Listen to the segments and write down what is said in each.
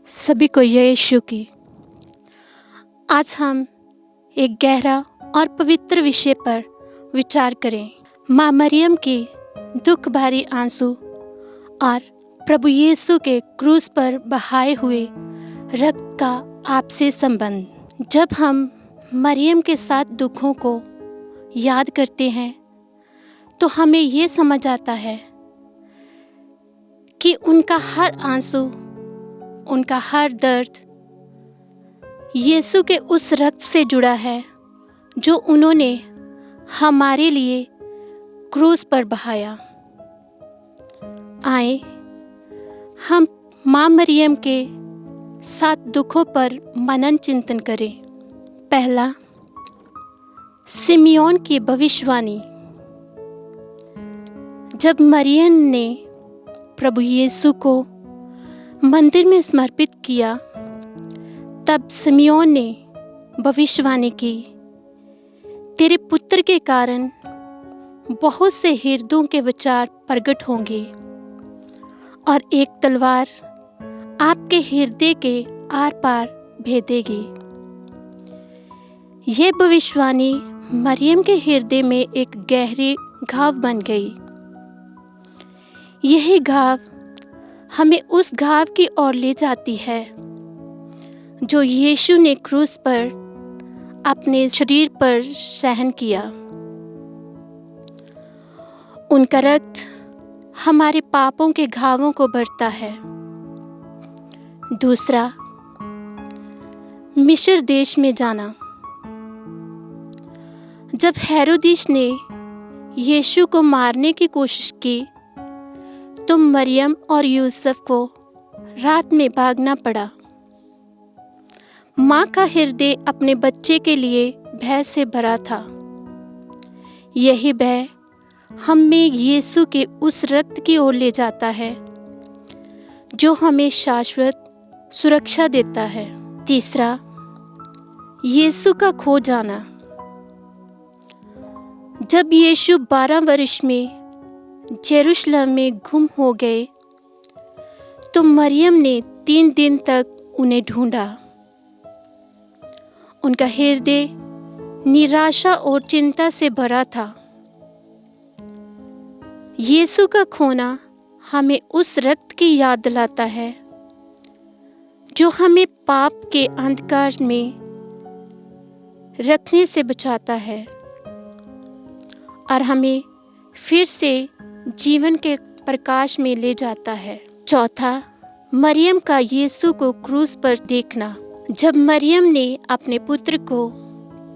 सभी को यीशु की। आज हम एक गहरा और पवित्र विषय पर विचार करें। माँ मरियम के दुख भरी आंसू और प्रभु यीशु के क्रूस पर बहाए हुए रक्त का आपसी संबंध। जब हम मरियम के साथ दुखों को याद करते हैं तो हमें ये समझ आता है कि उनका हर आंसू, उनका हर दर्द यीशु के उस रक्त से जुड़ा है जो उन्होंने हमारे लिए क्रूस पर बहाया। आए हम माँ मरियम के सात दुखों पर मनन चिंतन करें। पहला, सिमियोन की भविष्यवाणी। जब मरियम ने प्रभु यीशु को मंदिर में समर्पित किया तब सिमियोन ने भविष्यवाणी की, तेरे पुत्र के कारण बहुत से हृदयों के विचार प्रकट होंगे और एक तलवार आपके हृदय के आर पार भेदेगी। यह भविष्यवाणी मरियम के हृदय में एक गहरी घाव बन गई। यही घाव हमें उस घाव की ओर ले जाती है जो यीशु ने क्रूस पर अपने शरीर पर सहन किया। उनका रक्त हमारे पापों के घावों को भरता है। दूसरा, मिस्र देश में जाना। जब हेरोदिस ने यीशु को मारने की कोशिश की तो मरियम और यूसुफ को रात में भागना पड़ा। माँ का हृदय अपने बच्चे के लिए भय से भरा था। यही भय हमें यीशु के उस रक्त की ओर ले जाता है जो हमें शाश्वत सुरक्षा देता है। तीसरा, यीशु का खो जाना। जब यीशु 12 वर्ष में यरूशलेम में गुम हो गए तो मरियम ने 3 दिन तक उन्हें ढूंढा। उनका हृदय निराशा और चिंता से भरा था। यीशु का खोना हमें उस रक्त की याद दिलाता है जो हमें पाप के अंधकार में रखने से बचाता है और हमें फिर से जीवन के प्रकाश में ले जाता है। चौथा, मरियम का यीशु को क्रूस पर देखना। जब मरियम ने अपने पुत्र को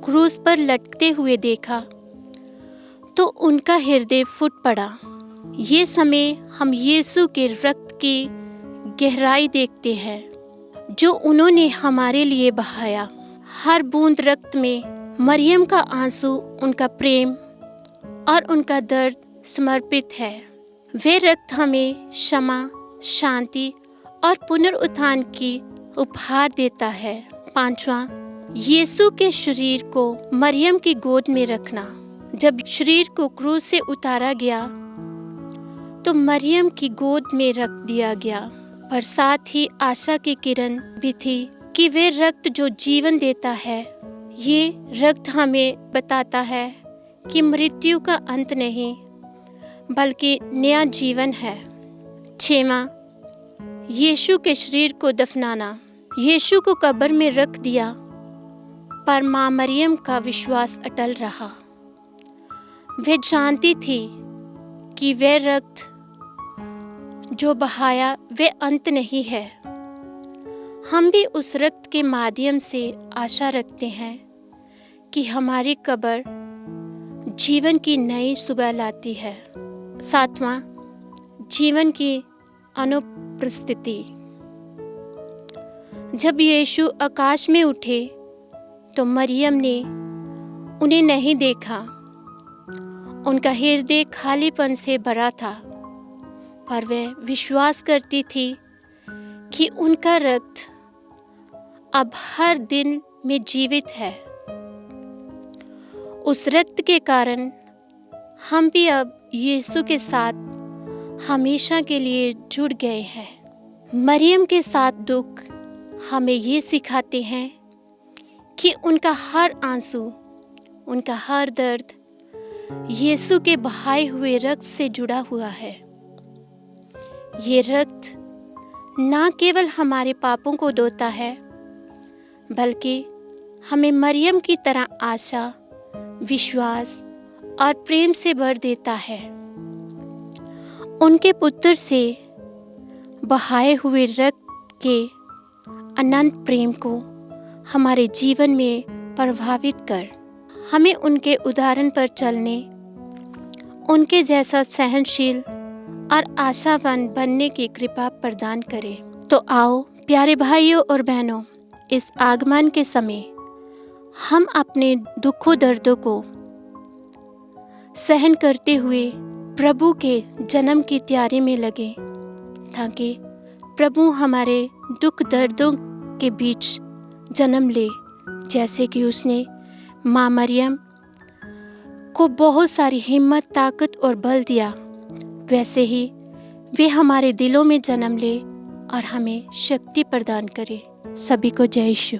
क्रूस पर लटकते हुए देखा तो उनका हृदय फूट पड़ा। ये समय हम यीशु के रक्त की गहराई देखते हैं जो उन्होंने हमारे लिए बहाया। हर बूंद रक्त में मरियम का आंसू, उनका प्रेम और उनका दर्द समर्पित है। वे रक्त हमें क्षमा, शांति और पुनरुत्थान की उपहार देता है। पांचवा, यीशु के शरीर को मरियम की गोद में रखना। जब शरीर को क्रूस से उतारा गया तो मरियम की गोद में रख दिया गया, पर साथ ही आशा की किरण भी थी कि वे रक्त जो जीवन देता है। ये रक्त हमें बताता है कि मृत्यु का अंत नहीं बल्कि नया जीवन है। छठवां, यीशु के शरीर को दफनाना। यीशु को कब्र में रख दिया पर माँ मरियम का विश्वास अटल रहा। वे जानती थी कि वे रक्त जो बहाया वे अंत नहीं है। हम भी उस रक्त के माध्यम से आशा रखते हैं कि हमारी कब्र जीवन की नई सुबह लाती है। सातवां, जीवन की अनुपस्थिति। जब यीशु आकाश में उठे तो मरियम ने उन्हें नहीं देखा। उनका हृदय खालीपन से भरा था, पर वह विश्वास करती थी कि उनका रक्त अब हर दिन में जीवित है। उस रक्त के कारण हम भी अब यीशु के साथ हमेशा के लिए जुड़ गए हैं। मरियम के साथ दुख हमें ये सिखाते हैं कि उनका हर आंसू, उनका हर दर्द यीशु के बहाए हुए रक्त से जुड़ा हुआ है। ये रक्त ना केवल हमारे पापों को धोता है, बल्कि हमें मरियम की तरह आशा, विश्वास और प्रेम से भर देता है। उनके पुत्र से बहाए हुए रक्त के अनंत प्रेम को हमारे जीवन में प्रभावित कर हमें उनके उदाहरण पर चलने, उनके जैसा सहनशील और आशावान बनने की कृपा प्रदान करे। तो आओ प्यारे भाइयों और बहनों, इस आगमन के समय हम अपने दुखों दर्दों को सहन करते हुए प्रभु के जन्म की तैयारी में लगे, ताकि प्रभु हमारे दुख दर्दों के बीच जन्म ले। जैसे कि उसने माँ मरियम को बहुत सारी हिम्मत, ताकत और बल दिया, वैसे ही वे हमारे दिलों में जन्म ले और हमें शक्ति प्रदान करे। सभी को जय यीशु।